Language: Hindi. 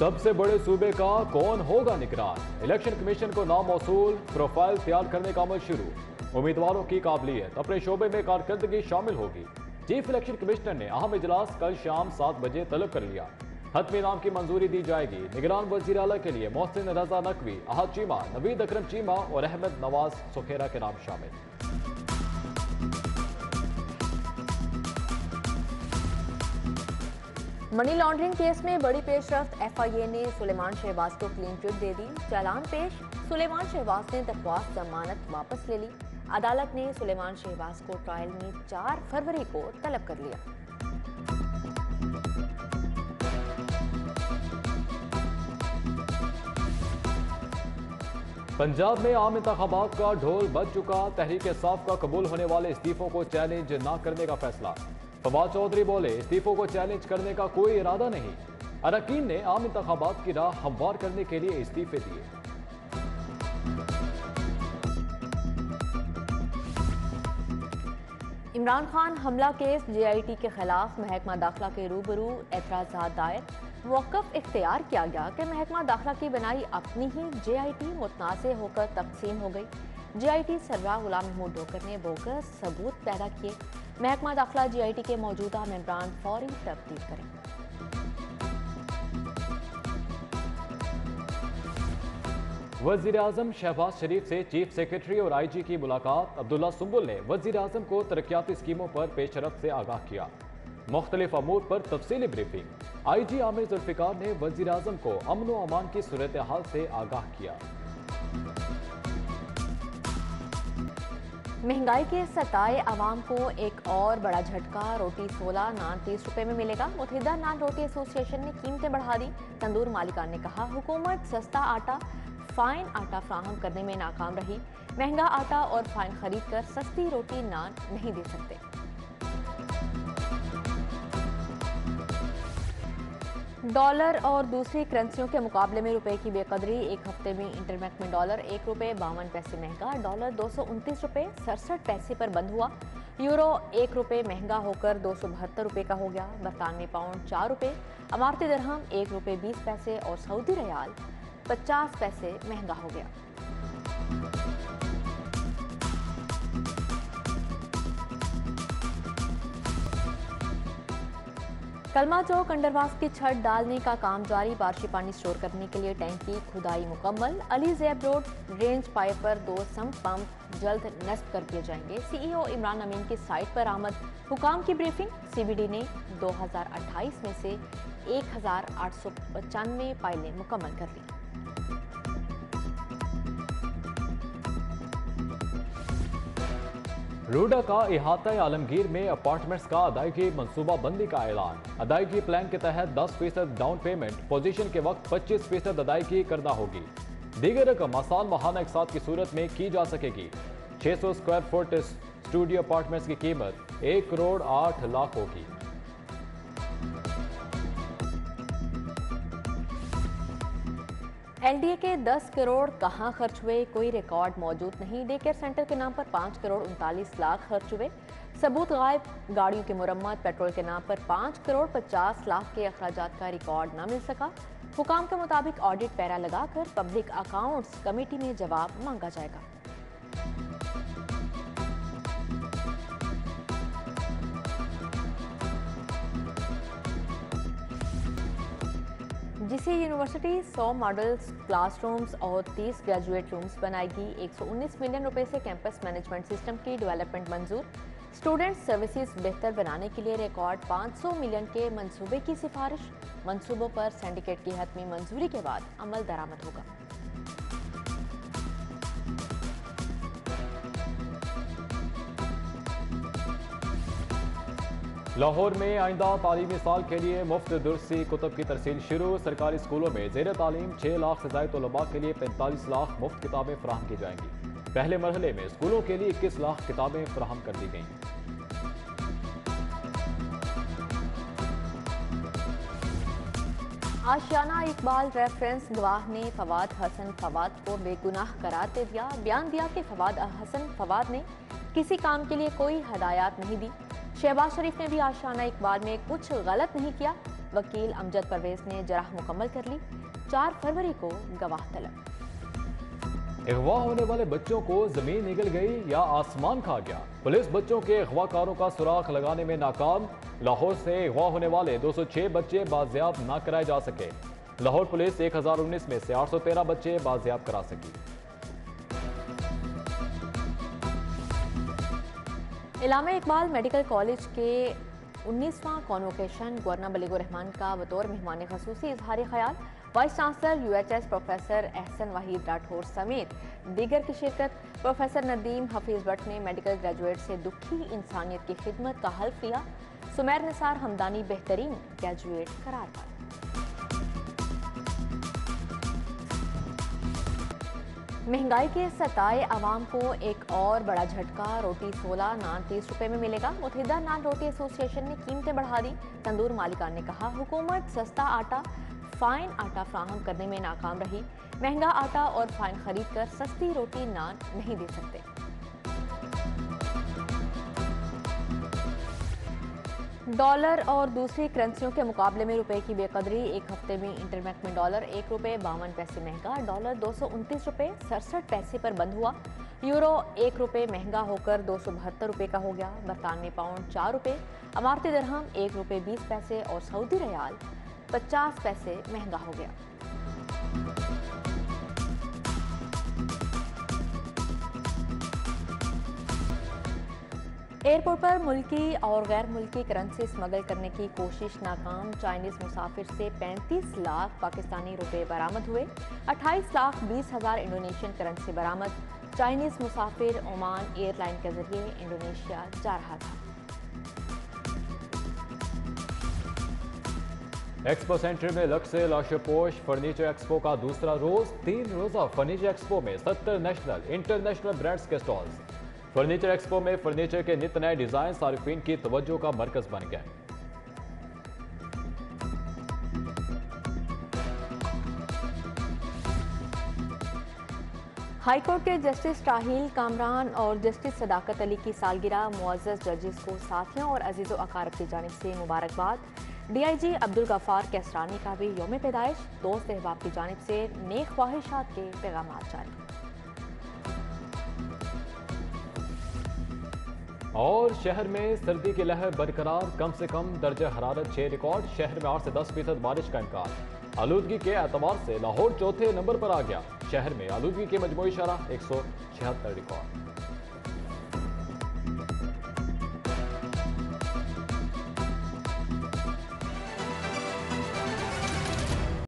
सबसे बड़े सूबे का कौन होगा निगरान? इलेक्शन कमीशन को नामौसूल प्रोफाइल तैयार करने का अमल शुरू। उम्मीदवारों की काबिलियत अपने शोबे में कारकर्दगी शामिल होगी। चीफ इलेक्शन कमिश्नर ने अहम इजलास कल शाम 7 बजे तलब कर लिया। हतमी नाम की मंजूरी दी जाएगी। निगरान वजीर आला के लिए मोहसिन रजा नकवी, अहद चीमा, नवीद अकरम चीमा और अहमद नवाज सुखेरा के नाम शामिल। मनी लॉन्ड्रिंग केस में बड़ी पेशरफ्त। एफआईए ने सुलेमान शहबाज को क्लीन चिट दे दी। चालान पेश। सुलेमान शहबाज ने दरख्वास्त जमानत वापस ले ली। अदालत ने सुलेमान शहबाज को ट्रायल में 4 फरवरी को तलब कर लिया। पंजाब में आम इंतखाबात का ढोल बज चुका। तहरीक इंसाफ का कबूल होने वाले इस्तीफों को चैलेंज न करने का फैसला। फवाद चौधरी बोले, इस्तीफों को चैलेंज करने का कोई इरादा नहीं। अरकान ने आम इंतखाबात की राह हमवार करने के लिए इस्तीफे दिए। इमरान खान हमला केस जेआईटी के खिलाफ महकमा दाखिला के रूबरू एतराज़ात दायर। मौक़िफ़ इख्तियार किया गया कि महकमा दाखिला की बनाई अपनी ही जेआईटी मुतनाज़ होकर तकसीम हो गई। जेआईटी सरबराह गुलाम महमूद डोकर ने बोगस सबूत पैदा किए। महकमा दाखिला जेआईटी के मौजूदा मेंबरान फौरी तब्दील करें। वज़ीर आज़म शहबाज शरीफ से चीफ सेक्रेटरी और आईजी की मुलाकात। अब्दुल्ला सुंबुल ने वज़ीर आज़म को तरक्याती स्कीमों पर पेशरफ्त से आगाह किया। मुख्तलिफ अमूर पर तफसीली ब्रीफिंग। आईजी आमिर जुल्फ़िकार ने वज़ीर आज़म को अमन व अमान की सूरत हाल से आगाह किया। महंगाई के सताए आवाम को एक और बड़ा झटका। रोटी 16, नान 30 रुपए में मिलेगा। मुत्तहिदा नान रोटी एसोसिएशन ने कीमतें बढ़ा दी। तंदूर मालिकान ने कहा, हुकूमत सस्ता आटा फाइन आटा फ्राहम करने में नाकाम रही। महंगा आटा और फाइन खरीद कर सस्ती रोटी नान नहीं दे सकते। डॉलर और दूसरी करेंसियों के मुकाबले में रुपए की बेकदरी। एक हफ्ते में इंटरबैंक में डॉलर 1 रुपये 52 पैसे महंगा। डॉलर 229 रुपये 67 पैसे पर बंद हुआ। यूरो 1 रुपये महंगा होकर 272 रुपये का हो गया। बरतानवी पाउंड 4 रुपये। अमारती दिरहम 1 रुपये 20 पैसे और सऊदी रियाल 50 पैसे महंगा हो गया। कलमा चौक अंडरपास की छत डालने का काम जारी। बारिशी पानी स्टोर करने के लिए टैंक की खुदाई मुकम्मल। Ali Zeb road range pipe पर 2 सम्प पंप जल्द नस्ब कर दिए जाएंगे। सीईओ इमरान अमीन की साइट पर आमद हुकाम की ब्रीफिंग। सीबीडी ने 2028 में से 1895 फाइलें मुकम्मल कर ली। रूडा का इहाता आलमगीर में अपार्टमेंट्स का अदायगी मनसूबा बंदी का ऐलान। अदायगी प्लान के तहत 10% डाउन पेमेंट, पोजीशन के वक्त 25% अदायगी करना होगी। दीगर रकम आसान माहाना इकसात की सूरत में की जा सकेगी। 600 स्क्वायर फुट स्टूडियो अपार्टमेंट्स की कीमत 1 करोड़ 8 लाख होगी। एलडीए के 10 करोड़ कहां खर्च हुए, कोई रिकॉर्ड मौजूद नहीं। डे केयर सेंटर के नाम पर 5 करोड़ 39 लाख खर्च हुए। सबूत गायब। गाड़ियों की मुरम्मत, पेट्रोल के नाम पर 5 करोड़ 50 लाख के अखराजात का रिकॉर्ड न मिल सका। हुकाम के मुताबिक ऑडिट पैरा लगाकर पब्लिक अकाउंट्स कमेटी में जवाब मांगा जाएगा। जीसी यूनिवर्सिटी 100 मॉडल क्लासरूम्स और 30 ग्रेजुएट रूम्स बनाएगी। 119 मिलियन रुपए से कैंपस मैनेजमेंट सिस्टम की डेवलपमेंट मंजूर। स्टूडेंट सर्विसेज बेहतर बनाने के लिए रिकॉर्ड 500 मिलियन के मंसूबे की सिफारिश। मंसूबों पर सिंडिकेट की हतमी मंजूरी के बाद अमल दरामद होगा। लाहौर में आइंदा तालीमी साल के लिए मुफ्त दुरुस्ती कुतुब की तरसील शुरू। सरकारी स्कूलों में ज़ेर तालीम 6 लाख से ज़ायद तलबा के लिए 45 लाख मुफ्त किताबें फराहम की जाएंगी। पहले मरहले में स्कूलों के लिए 21 लाख किताबें फराहम कर दी गईं। आशियाना इकबाल रेफरेंस गवाह ने फवाद हसन फवाद को बेगुनाह करार दे दिया। बयान दिया कि फवाद हसन फवाद ने किसी काम के लिए कोई हदायत नहीं दी। शहबाज शरीफ ने भी आशियाना इकबाल में कुछ गलत नहीं किया। वकील अमजद परवेज ने जराह मुकम्मल कर ली। 4 फरवरी को गवाह तलब। अगवा होने वाले बच्चों को जमीन निगल गई या आसमान खा गया। पुलिस बच्चों के अगवाकारों का सुराग लगाने में नाकाम। लाहौर से अगवा होने वाले 206 बच्चे बाजियाब न कराए जा सके। लाहौर पुलिस 1019 में से 813 बच्चे बाजियाब करा सकी। इलामा इकबाल मेडिकल कॉलेज के 19वां कॉन्वोकेशन गवर्नर बलीगुर रहमान का बतौर मेहमान खसूसी इजहार ख्याल। Vice chancellor UHS professor Ahsan Waheed Rathore समेत दीगर की शिरकत। प्रोफेसर नदीम हफीज भट्ट ने मेडिकल ग्रेजुएट से दुखी इंसानियत की खिदमत का हल्फ लिया। सुमैर निसार हमदानी बेहतरीन ग्रेजुएट करार पाए। महंगाई के सताए आवाम को एक और बड़ा झटका। रोटी 16, नान 30 रुपए में मिलेगा। मुत्तहिदा नान रोटी एसोसिएशन ने कीमतें बढ़ा दी। तंदूर मालिकान ने कहा हुकूमत सस्ता आटा फाइन आटा फ्राहम करने में नाकाम रही। महंगा आटा और फाइन खरीद कर सस्ती रोटी नान नहीं दे सकते। डॉलर और दूसरी करेंसियों के मुकाबले में रुपए की बेकदरी। एक हफ्ते में इंटरबैंक में डॉलर 1 रुपये 52 पैसे महंगा। डॉलर 229 रुपये 67 पैसे पर बंद हुआ। यूरो 1 रुपये महंगा होकर 272 रुपये का हो गया। बरतानवी पाउंड 4 रुपये। अमारती दिरहम 1 रुपये 20 पैसे और सऊदी रियाल 50 पैसे महंगा हो गया। एयरपोर्ट पर मुल्की और गैर मुल्की करेंसी स्मगल करने की कोशिश नाकाम। चाइनीज मुसाफिर से 35 लाख पाकिस्तानी रुपए बरामद हुए। 28 लाख 20 हजार इंडोनेशियन करेंसी बरामद। चाइनीज मुसाफिर ओमान एयरलाइन के जरिए इंडोनेशिया जा रहा था। एक्सपो सेंटर में लग से लाशपोश फर्नीचर एक्सपो का दूसरा रोज। 3 रोजा फर्नीचर एक्सपो में 70 नेशनल इंटरनेशनल ब्रांड्स के स्टॉल्स। फर्नीचर एक्सपो में फर्नीचर के नित नए डिजाइन सारिफीन की तवज्जो का मरकज बन गए। हाईकोर्ट के जस्टिस राहील कामरान और जस्टिस सदाकत अली की सालगिरह। मुअज़्ज़ज़ जजेस को साथियों और अजीज़ो अकारब की जानिब से मुबारकबाद। DIG अब्दुल गफ्फार कैसरानी का भी यौम पैदाइश। दोस्त अहबाब की जानिब से नेक ख्वाहिशात के पैगामात जारी। और शहर में सर्दी की लहर बरकरार। कम से कम दर्जा हरारत 6 रिकॉर्ड। शहर में 8 से 10% बारिश का इम्कान। आलूदगी के एतबार से लाहौर चौथे नंबर पर आ गया। शहर में आलूदगी की मजमूई शरह 176 रिकॉर्ड।